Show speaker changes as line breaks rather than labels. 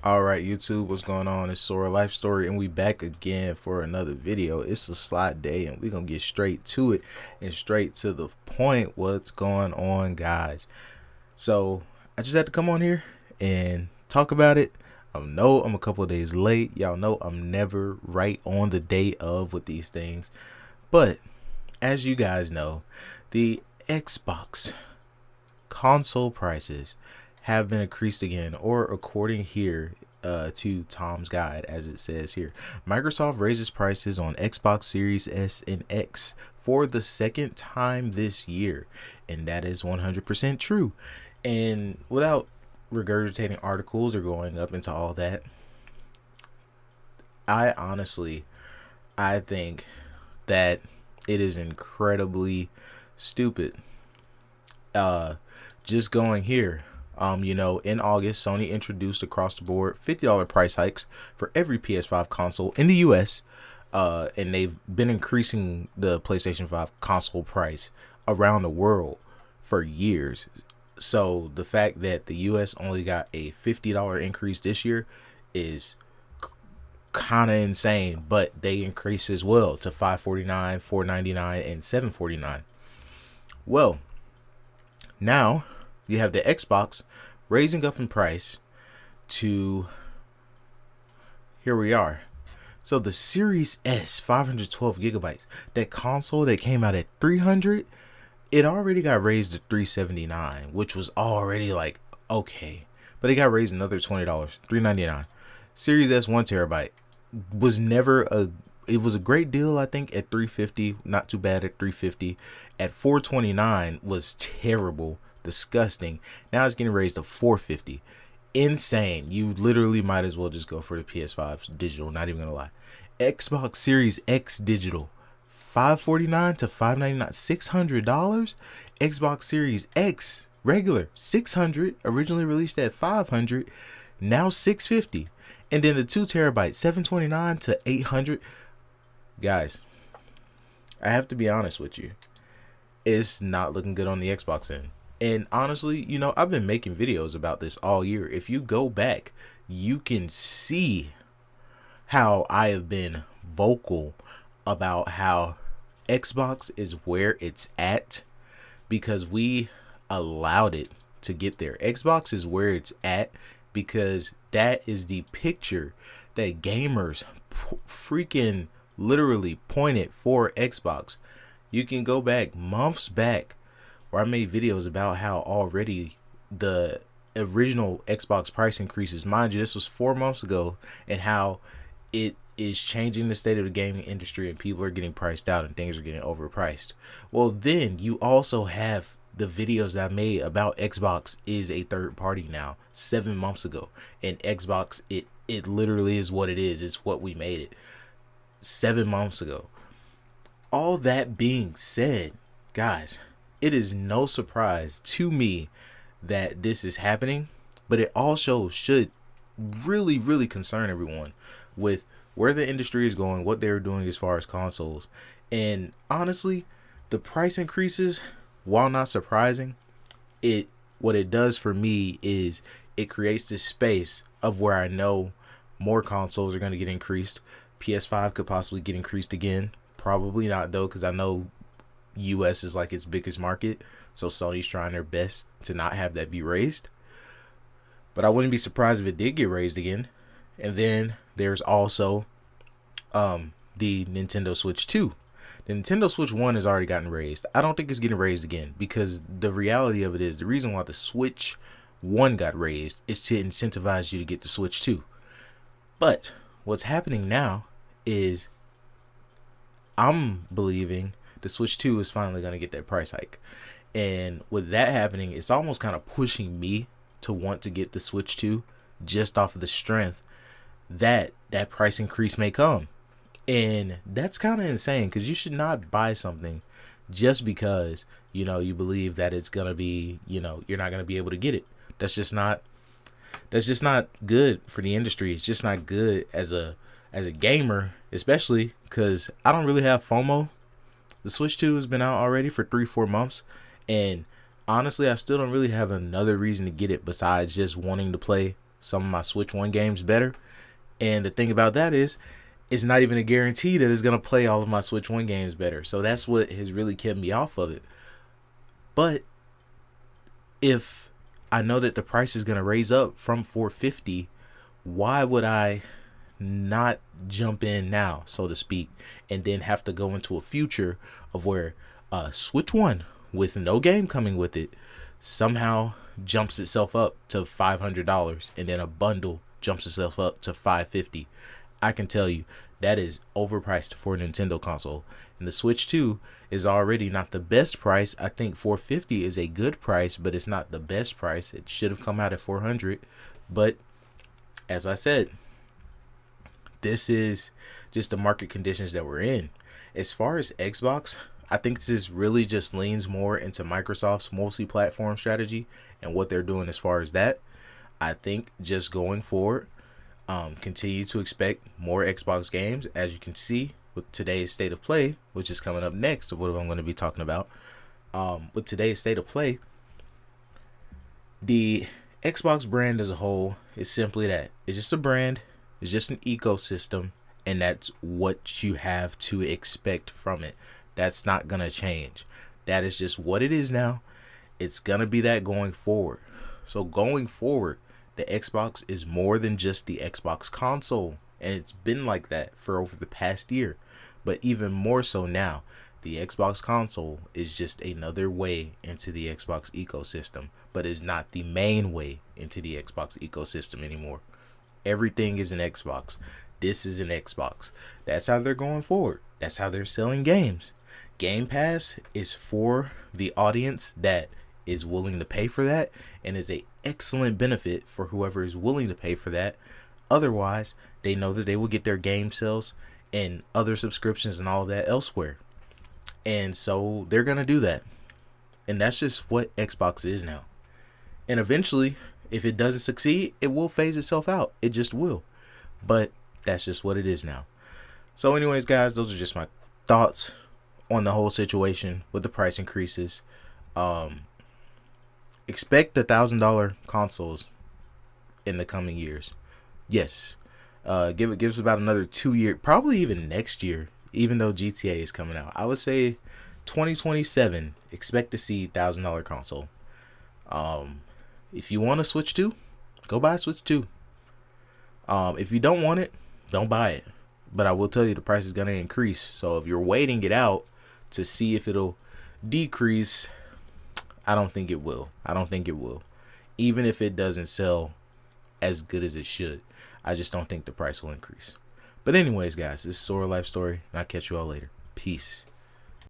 Alright YouTube, what's going on? It's SoraLifeStory and we back again for another video. It's a slot day and we're gonna get straight to it and straight to the point. What's going on, guys? So I just had to come on here and talk about it. I know I'm a couple of days late. Y'all know I'm never right on the day of with these things. But as you guys know, the Xbox console prices have been increased again, or according here to Tom's guide, as it says here, Microsoft raises prices on Xbox Series S and X for the second time this year, and that is 100% true. And without regurgitating articles or going up into all that, I think that it is incredibly stupid. Just going here, in August, Sony introduced across the board $50 price hikes for every PS5 console in the US, and they've been increasing the PlayStation 5 console price around the world for years. So the fact that the US only got a $50 increase this year is kind of insane, but they increase as well to $549, $499, and $749. Well, now you have the Xbox raising up in price to, here we are. So the Series S, 512 gigabytes, that console that came out at 300, it already got raised to 379, which was already like okay, but it got raised another $20, 399. Series S 1 terabyte was never a it was a great deal, I think, at 350, not too bad at 350. At 429 was terrible, disgusting. Now it's getting raised to 450. Insane. You literally might as well just go for the PS5 digital, not even gonna lie. Xbox Series X digital, $549 to $599, $600. Xbox Series X regular, $600, originally released at $500, now $650. And then the 2 terabyte, $729 to $800. Guys, I have to be honest with you. It's not looking good on the Xbox end. And honestly, I've been making videos about this all year. If you go back, you can see how I have been vocal about how Xbox is where it's at because we allowed it to get there. Xbox is where it's at because that is the picture that gamers freaking literally pointed for Xbox. You can go back months back where I made videos about how already the original Xbox price increases, mind you, this was 4 months ago, and how it is changing the state of the gaming industry and people are getting priced out and things are getting overpriced. Well, then you also have the videos that I made about Xbox is a third party now 7 months ago, and Xbox, it literally is what it is. It's what we made it 7 months ago. All that being said, guys, it is no surprise to me that this is happening, but it also should really, really concern everyone with where the industry is going, what they're doing as far as consoles. And honestly, the price increases, while not surprising, what it does for me is it creates this space of where I know more consoles are going to get increased. PS5 could possibly get increased again. Probably not though, because I know US is like its biggest market, so Sony's trying their best to not have that be raised. But I wouldn't be surprised if it did get raised again. And then there's also the Nintendo Switch 2. The Nintendo Switch 1 has already gotten raised. I don't think it's getting raised again because the reality of it is the reason why the Switch 1 got raised is to incentivize you to get the Switch 2. But what's happening now is I'm believing the Switch 2 is finally going to get that price hike. And with that happening, it's almost kind of pushing me to want to get the Switch 2 just off of the strength that that price increase may come. And that's kind of insane because you should not buy something just because, you believe that it's going to be, you're not going to be able to get it. That's just not good for the industry. It's just not good as a gamer, especially because I don't really have FOMO. The Switch 2 has been out already for 3-4 months, and honestly, I still don't really have another reason to get it besides just wanting to play some of my Switch 1 games better. And the thing about that is, it's not even a guarantee that it's going to play all of my Switch 1 games better. So that's what has really kept me off of it. But if I know that the price is going to raise up from $450, why would I not jump in now, so to speak, and then have to go into a future of where Switch 1 with no game coming with it somehow jumps itself up to $500, and then a bundle jumps itself up to $550. I can tell you that is overpriced for a Nintendo console. And the Switch 2 is already not the best price. I think $450 is a good price, but it's not the best price. It should have come out at $400. But as I said, this is just the market conditions that we're in. As far as Xbox, I think this really just leans more into Microsoft's multi-platform strategy and what they're doing as far as that. I think just going forward, continue to expect more Xbox games. As you can see with today's State of Play, which is coming up next of what I'm going to be talking about. With today's State of Play, the Xbox brand as a whole is simply that. It's just a brand. It's just an ecosystem. And that's what you have to expect from it. That's not going to change. That is just what it is now. It's going to be that going forward. So going forward, the Xbox is more than just the Xbox console. And it's been like that for over the past year. But even more so now, the Xbox console is just another way into the Xbox ecosystem. But is not the main way into the Xbox ecosystem anymore. Everything is an Xbox. This is an Xbox. That's how they're going forward. That's how they're selling games. Game Pass is for the audience that is willing to pay for that, and is a excellent benefit for whoever is willing to pay for that. Otherwise, they know that they will get their game sales and other subscriptions and all of that elsewhere. And so they're going to do that. And that's just what Xbox is now. And eventually, if it doesn't succeed, it will phase itself out. It just will. But that's just what it is now. So anyways, guys, those are just my thoughts on the whole situation with the price increases. Expect $1,000 consoles in the coming years. Yes. Give us about another 2 years, probably even next year, even though GTA is coming out. I would say 2027, expect to see $1,000 console. If you want a Switch 2, go buy a Switch 2. If you don't want it, don't buy it. But I will tell you the price is going to increase. So if you're waiting it out to see if it'll decrease, I don't think it will. Even if it doesn't sell as good as it should, I just don't think the price will increase. But anyways, guys, this is SoraLifeStory, and I'll catch you all later. Peace.